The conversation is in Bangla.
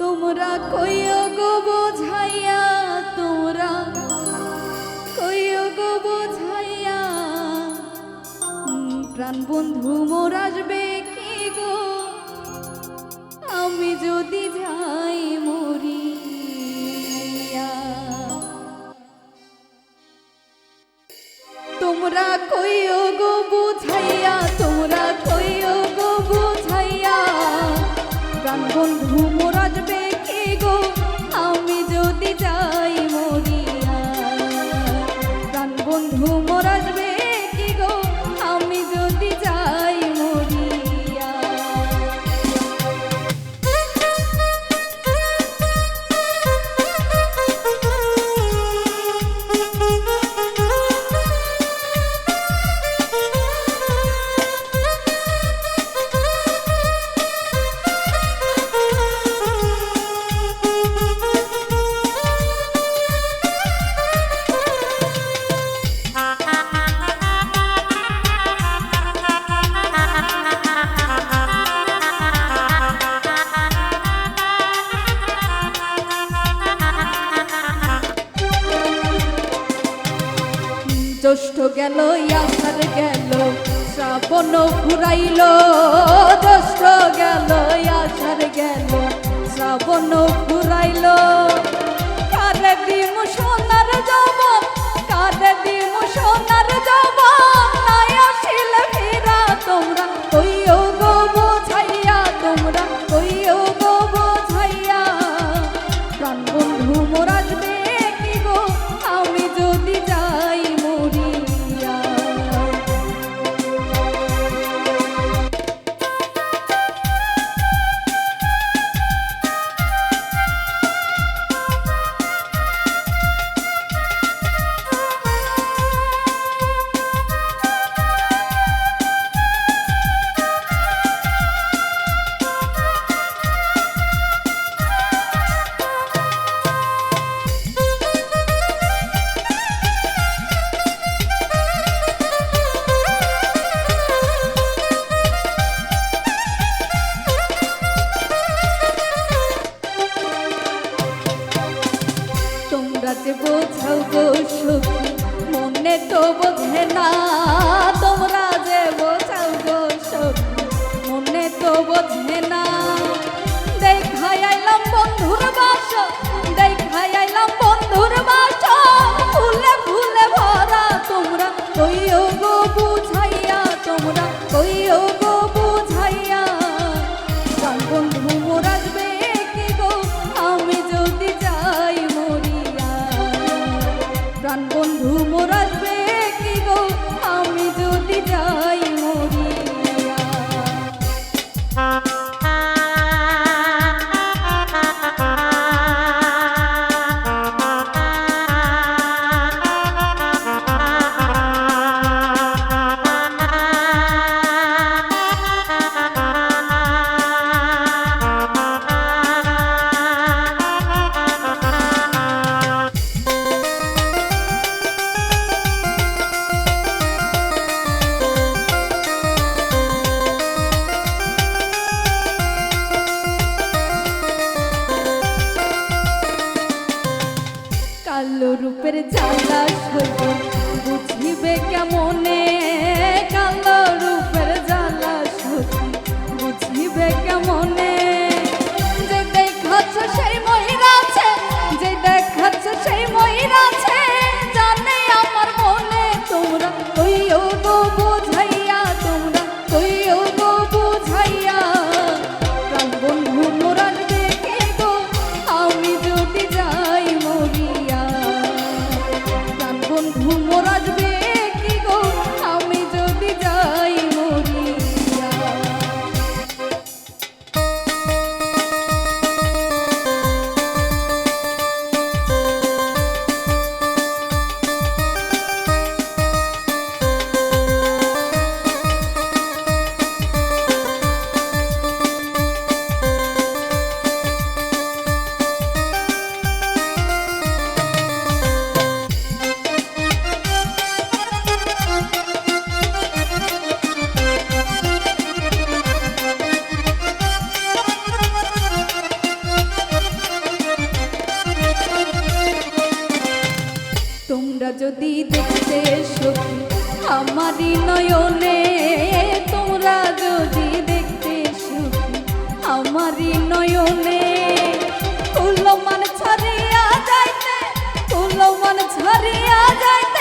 তোমরা কইও গো বোঝাইয়া, তোমরা কইও গো বোঝাইয়া, প্রাণ বন্ধু মোর আসবে কি গো, আমি যদি যাই মরিয়া। তোমরা কইও গো বোঝাইয়া, তোমরা কইও গো বোঝাইয়া, প্রাণ বন্ধু মোর আসবে কি গো, আমি যদি যাই মরিয়া। প্রাণ বন্ধু মোর আসবে কি গো, আমি যদি যাই মরিয়া। জ্যৈষ্ঠ গেল আষাঢ় গেল শ্রাবণ ফুরাইল, জ্যৈষ্ঠ গেল আষাঢ় গেল শ্রাবণ ফুরাইল। কারে দিম সোনার যৌবন, কারে দিম সোনার যৌবন, নাই আসিলে ফিরা। তোমরা কইও গো বোঝাইয়া, তোমরা কইও গো বোঝাইয়া, প্রাণ বন্ধু মোর আসবে কি গো, আমি যদি যাই মরিয়া। তোমরা যে বোঝাও গো সখী, মনে তো বোঝে না। তোমরা যে বোঝাও গো সখী, মনে তো বোঝে না। দেখাই আইলাম বন্ধুর বাস, দেখাই আইলাম বন্ধুর বাস, ফুলে ফুলে ভরা। তোমরা কইও গো বুঝাইয়া, তোমরা কইও গো বুঝাইয়া, প্রাণ বন্ধু মোর আসবে কি গো, আমি যদি যাই মরিয়া। প্রাণ বন্ধু মোর আসবে কি গো, আমি যদি যাই মরিয়া। কালো রূপের জ্বালা সজন বুঝিবে কেমনে, কালো রূপের জ্বালা সজন বুঝিবে কেমনে। যে দেখাচ্ছ সেই মহিরাছে, যে দেখাচ্ছ সেই মহিরাছে, জানে আমার মনে। তোমরা কইও গো বুঝাইয়া, তোমরা কইও গো বুঝাইয়া, প্রাণ বন্ধু মোর আসবে কি গো, আমি যদি যাই মরিয়া। যদি দেখতে সখী আমারই নয়নে, তোমরা যদি দেখতে সখী আমারই নয়নে, তুলো মান ছাড়িয়া যাইতে, তুলো মান ছাড়িয়া যাইতে